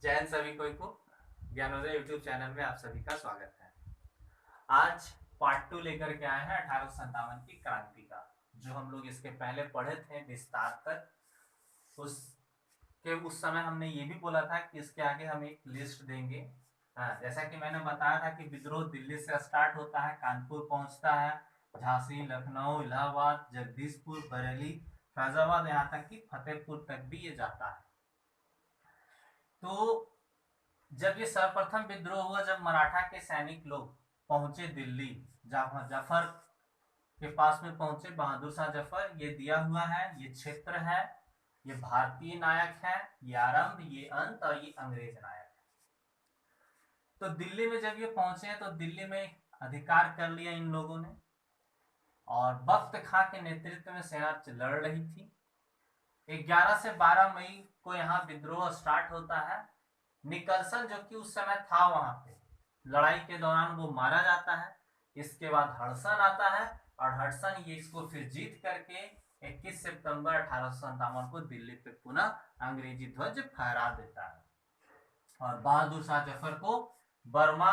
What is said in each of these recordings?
जैन सभी को Gyanodaya YouTube channel में आप सभी का स्वागत है। आज पार्ट 2 लेकर के आए हैं 1857 की क्रांति का, जो हम लोग इसके पहले पढ़े थे विस्तार तक। उस समय हमने ये भी बोला था कि इसके आगे हम एक लिस्ट देंगे। जैसा कि मैंने बताया था कि विद्रोह दिल्ली से स्टार्ट होता है, कानपुर पहुंचता है, झांसी, लखनऊ, इलाहाबाद, जगदीशपुर, बरेली, फैजाबाद, यहाँ तक कि फतेहपुर तक भी ये जाता है। तो जब ये सर्वप्रथम विद्रोह हुआ, जब मराठा के सैनिक लोग पहुंचे दिल्ली, जफर के पास में पहुंचे, बहादुर शाह जफर, ये दिया हुआ है, ये क्षेत्र है, ये भारतीय नायक है, ये आरंभ, ये अंत और ये अंग्रेज नायक है। तो दिल्ली में जब ये पहुंचे तो दिल्ली में अधिकार कर लिया इन लोगों ने, और बख्त खां के नेतृत्व में सेना लड़ रही थी। 11 से 12 मई को यहाँ विद्रोह स्टार्ट होता है। निकलसन जो कि उस समय था वहां पे, लड़ाई के दौरान वो मारा जाता है। इसके बाद हडसन आता है, और हडसन ये इसको फिर जीत करके 21 सितंबर 1857 को दिल्ली पे पुनः अंग्रेजी ध्वज फहरा देता है, और बहादुर शाह जफर को बर्मा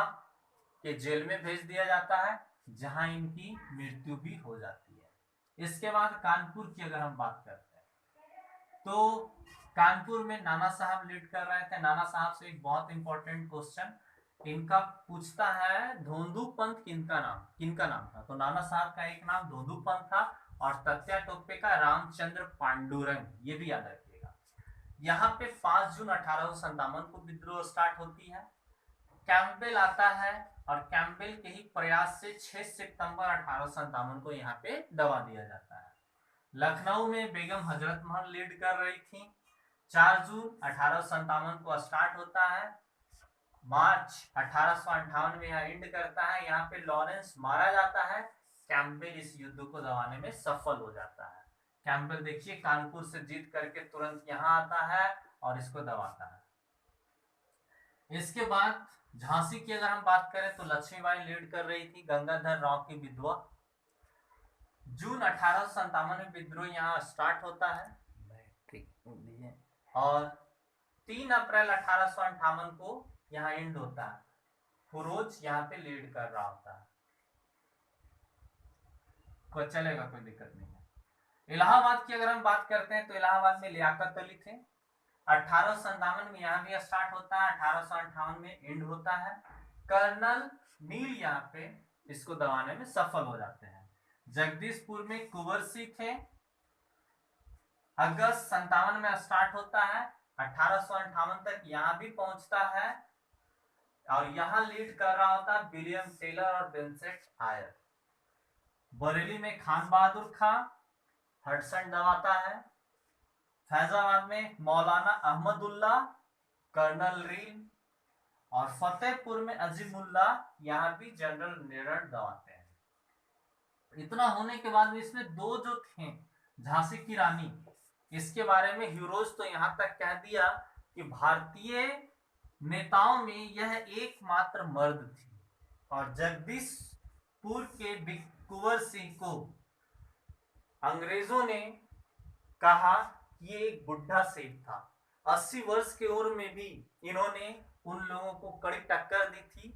के जेल में भेज दिया जाता है, जहां इनकी मृत्यु भी हो जाती है। इसके बाद कानपुर की अगर हम बात करते हैं तो कानपुर में नाना साहब लीड कर रहे थे। नाना साहब से एक बहुत इंपॉर्टेंट क्वेश्चन इनका पूछता है, धोंदू पंथ किनका नाम था? तो नाना साहब का एक नाम धोंदू पंथ था, और तत्या टोपे का रामचंद्र पांडुरंग, ये भी याद रखिएगा। यहाँ पे 5 जून 1857 को विद्रोह स्टार्ट होती है। कैंपबेल आता है, और कैंपबेल के ही प्रयास से 6 सितंबर 1857 को यहाँ पे दबा दिया जाता है। लखनऊ में बेगम हजरत महल लीड कर रही थी। 4 जून 1857 को स्टार्ट होता है, मार्च 1858 में यहाँ एंड करता है। यहाँ पे लॉरेंस मारा जाता है, कैंपबेल इस युद्ध को दबाने में सफल हो जाता है। कैंपबेल देखिए कानपुर से जीत करके तुरंत यहाँ आता है और इसको दबाता है। इसके बाद झांसी की अगर हम बात करें तो लक्ष्मीबाई लीड कर रही थी, गंगाधर राव की विधवा। जून 1857 में विद्रोह यहाँ स्टार्ट होता है, और 3 अप्रैल 1858 को यहाँ एंड होता है। फिरोज यहाँ पे लीड कर रहा होता है, कोई चलेगा, कोई दिक्कत नहीं है। इलाहाबाद की अगर हम बात करते हैं तो इलाहाबाद में लियाकत अली थे। 1857 में यहाँ भी स्टार्ट होता है, 1858 में एंड होता है। कर्नल नील यहाँ पे इसको दबाने में सफल हो जाते हैं। जगदीशपुर में कुंवर सिंह थे। अगस्त 57 में स्टार्ट होता है, 1858 तक यहाँ भी पहुंचता है, और यहाँ लीड कर रहा होता है विलियम टेलर और विंसेंट आयर। बरेली में खान बहादुर खां, हडसन दबाता है। फैजाबाद में मौलाना अहमदुल्ला, कर्नल रील, और फतेहपुर में अजीमुल्ला, यहाँ भी जनरल नेरन दबाते हैं। इतना होने के बाद इसमें 2 जो थे, झांसी की रानी, इसके बारे में हीरोज तो यहाँ तक कह दिया कि भारतीय नेताओं में यह एकमात्र मर्द थी, और जगदीशपुर के कुंवर सिंह को अंग्रेजों ने कहा ये एक बुढ़ा सेठ था। 80 वर्ष की उम्र में भी इन्होंने उन लोगों को कड़ी टक्कर दी थी,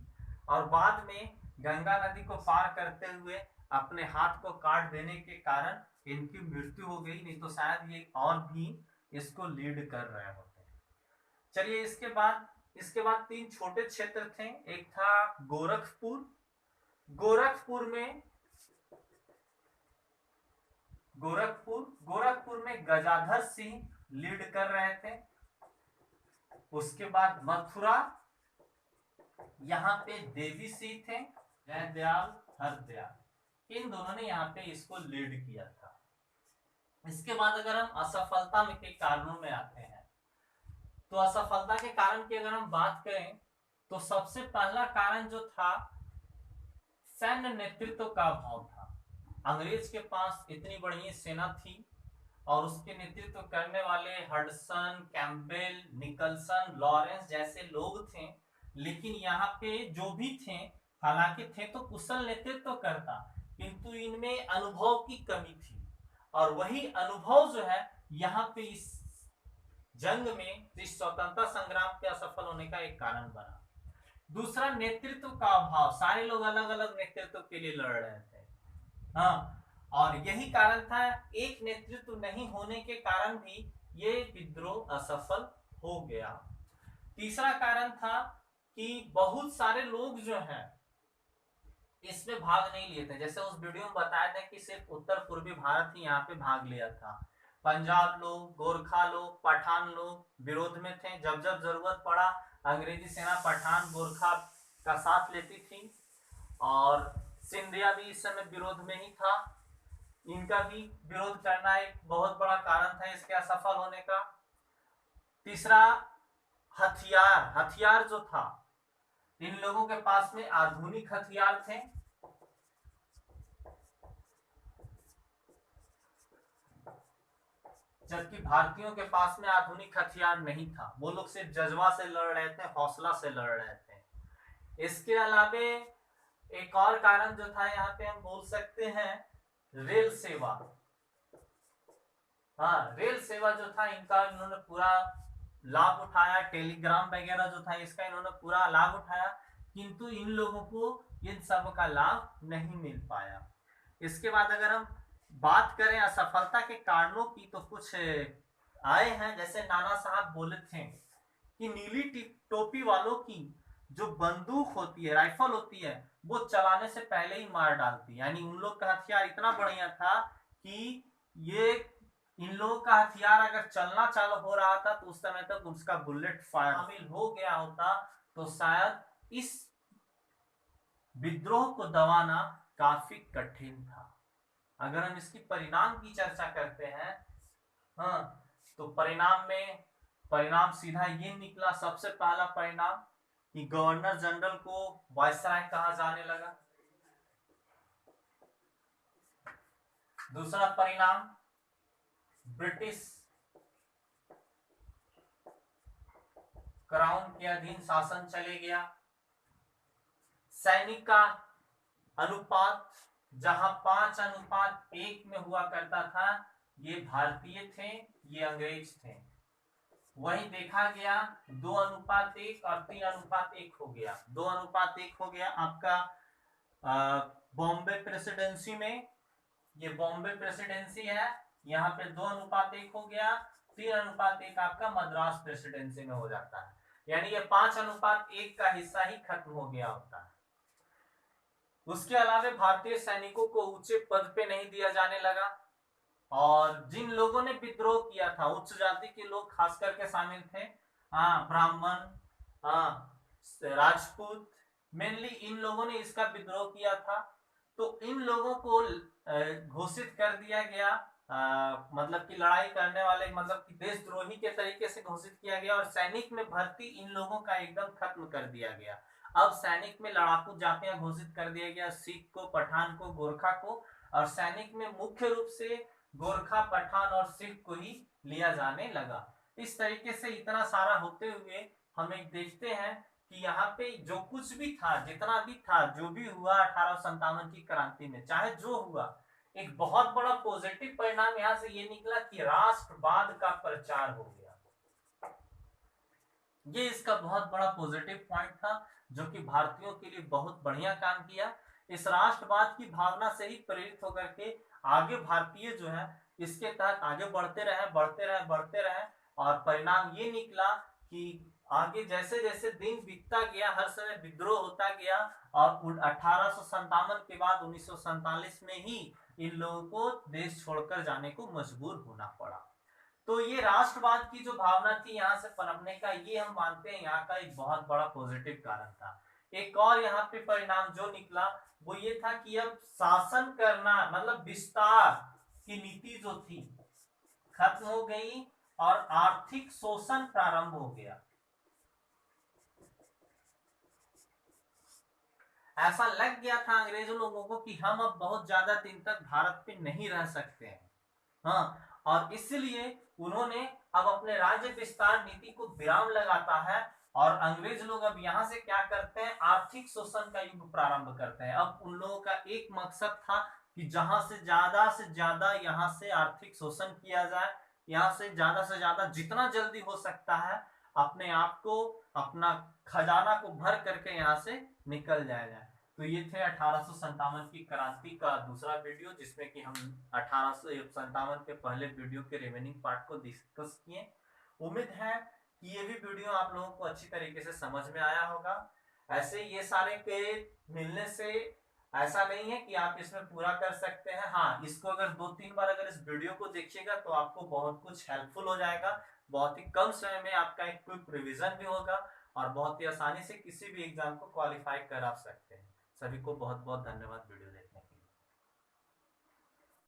और बाद में गंगा नदी को पार करते हुए अपने हाथ को काट देने के कारण इनकी मृत्यु हो गई, नहीं तो शायद ये और भी इसको लीड कर रहे होते। चलिए इसके बाद 3 छोटे क्षेत्र थे। एक था गोरखपुर। गोरखपुर में गजाधर सिंह लीड कर रहे थे। उसके बाद मथुरा, यहाँ पे देवी सिंह थे, जयदयाल, हरदयाल, इन दोनों ने यहाँ पे इसको लीड किया था। इसके बाद अगर हम असफलता के कारणों में आते हैं, तो असफलता के कारण की अगर हम बात करें तो सबसे पहला कारण जो था, सैन्य नेतृत्व का अभाव था। अंग्रेज के पास इतनी बड़ी सेना थी, और उसके नेतृत्व करने वाले हडसन, कैंपबेल, निकलसन, लॉरेंस जैसे लोग थे, लेकिन यहाँ पे जो भी थे, हालांकि थे तो कुशल नेतृत्व करता, किंतु इनमें अनुभव की कमी थी, और वही अनुभव जो है यहाँ पे इस जंग में इस स्वतंत्रता संग्राम के असफल होने का एक कारण बना। दूसरा, नेतृत्व का अभाव, सारे लोग अलग अलग नेतृत्व के लिए लड़ रहे थे। हाँ, और यही कारण था, एक नेतृत्व नहीं होने के कारण भी ये विद्रोह असफल हो गया। तीसरा कारण था कि बहुत सारे लोग जो हैं इसमें भाग नहीं लिए थे। जैसे उस वीडियो में बताया था कि सिर्फ उत्तर पूर्वी भारत ही यहाँ पे भाग लिया था। पंजाब लोग, गोरखा लोग, पठान लोग विरोध में थे। जब जब जरूरत पड़ा अंग्रेजी सेना पठान गोरखा का साथ लेती थी, और सिंधिया भी इस समय विरोध में ही था। इनका भी विरोध करना एक बहुत बड़ा कारण था इसके असफल होने का। तीसरा, हथियार, हथियार जो था, इन लोगों के पास में आधुनिक हथियार थे, जबकि भारतीयों के पास में आधुनिक हथियार नहीं था। वो लोग सिर्फ जज्बा से लड़ रहे थे, हौसला से लड़ रहे थे। इसके अलावे एक और कारण जो था यहाँ पे हम बोल सकते हैं रेल सेवा। हाँ, रेल सेवा जो था इनका इन्होंने पूरा लाभ उठाया। टेलीग्राम वगैरह जो था इसका इन्होंने पूरा लाभ उठाया, किंतु इन लोगों को इन सब का लाभ नहीं मिल पाया। इसके बाद अगर हम बात करें असफलता के कारणों की, तो कुछ आए हैं। जैसे नाना साहब बोले थे कि नीली टोपी वालों की जो बंदूक होती है, राइफल होती है, वो चलाने से पहले ही मार डालती है। यानी उन लोग का हथियार इतना बढ़िया था कि ये इन लोगों का हथियार अगर चलना चालू हो रहा था तो उस समय तक उसका बुलेट फायर शामिल हो गया होता, तो शायद इस विद्रोह को दबाना काफी कठिन था। अगर हम इसकी परिणाम की चर्चा करते हैं, हाँ, तो परिणाम सीधा ये निकला। सबसे पहला परिणाम कि गवर्नर जनरल को वायसराय कहा जाने लगा। दूसरा परिणाम, ब्रिटिश क्राउन के अधीन शासन चले गया। सैनिक का अनुपात जहां 5:1 में हुआ करता था, ये भारतीय थे, ये अंग्रेज थे। वही देखा गया 2:1 और 3:1 हो गया। 2:1 हो गया आपका बॉम्बे प्रेसिडेंसी में। ये बॉम्बे प्रेसिडेंसी है, यहाँ पे 2:1 हो गया। 3:1 आपका मद्रास प्रेसिडेंसी में हो जाता है। यानी ये 5:1 का हिस्सा ही खत्म हो गया होता है। उसके अलावा भारतीय सैनिकों को ऊंचे पद पे नहीं दिया जाने लगा, और जिन लोगों ने विद्रोह किया था, उच्च जाति के लोग खास करके शामिल थे। हाँ, ब्राह्मण, हाँ, राजपूत, मेनली इन लोगों ने इसका विद्रोह किया था। तो इन लोगों को घोषित कर दिया गया, मतलब कि लड़ाई करने वाले, मतलब कि देशद्रोही के तरीके से घोषित किया गया, और सैनिक में भर्ती इन लोगों का एकदम खत्म कर दिया गया। अब सैनिक में लड़ाकू जातियां घोषित कर दिया गया, सिख को, पठान को, गोरखा को, और सैनिक में मुख्य रूप से गोरखा, पठान और सिख को ही लिया जाने लगा। इस तरीके से इतना सारा होते हुए हम एक देखते हैं कि यहाँ पे जो कुछ भी था, जितना भी था, जो भी हुआ 1857 की क्रांति में, चाहे जो हुआ, एक बहुत बड़ा पॉजिटिव परिणाम यहाँ से ये निकला कि राष्ट्रवाद का प्रचार हो गया। ये इसका बहुत बड़ा पॉजिटिव पॉइंट था, जो कि भारतीयों के लिए बहुत बढ़िया काम किया। इस राष्ट्रवाद की भावना से ही प्रेरित होकर के आगे भारतीय जो है इसके तहत आगे बढ़ते रहे, बढ़ते रहे, बढ़ते रहे, और परिणाम ये निकला कि आगे जैसे जैसे दिन बीतता गया, हर समय विद्रोह होता गया, और 1857 के बाद 1947 में ही इन लोगों को देश छोड़कर जाने को मजबूर होना पड़ा। तो ये राष्ट्रवाद की जो भावना थी यहाँ से पनपने का, ये हम मानते हैं यहाँ का एक बहुत बड़ा पॉजिटिव कारण था। एक और यहाँ पे परिणाम जो निकला वो ये था कि अब शासन करना, मतलब विस्तार की नीति जो थी खत्म हो गई, और आर्थिक शोषण प्रारंभ हो गया। ऐसा लग गया था अंग्रेजों लोगों को कि हम अब बहुत ज्यादा दिन तक भारत पे नहीं रह सकते हैं। हाँ, और इसलिए उन्होंने अब अपने राज्य विस्तार नीति को विराम लगाता है, और अंग्रेज लोग अब यहाँ से क्या करते हैं, आर्थिक शोषण का युग प्रारंभ करते हैं। अब उन लोगों का एक मकसद था कि जहां से ज्यादा यहाँ से आर्थिक शोषण किया जाए, यहाँ से ज्यादा जितना जल्दी हो सकता है अपने आप को, अपना खजाना को भर करके यहाँ से निकल जाएगा। तो ये थे 1857 की क्रांति का दूसरा वीडियो, जिसमें कि हम 1857 के पहले वीडियो के रिमेनिंग पार्ट को डिस्कस किए। उम्मीद है कि ये भी वीडियो आप लोगों को अच्छी तरीके से समझ में आया होगा। ऐसे ये सारे के मिलने से ऐसा नहीं है कि आप इसमें पूरा कर सकते हैं। हाँ, इसको अगर 2-3 बार अगर इस वीडियो को देखिएगा तो आपको बहुत कुछ हेल्पफुल हो जाएगा। बहुत ही कम समय में आपका एक क्विक रिवीजन भी होगा और बहुत ही आसानी से किसी भी एग्जाम को क्वालिफाई कर आप सकते हैं। सभी को बहुत बहुत धन्यवाद वीडियो देखने के लिए।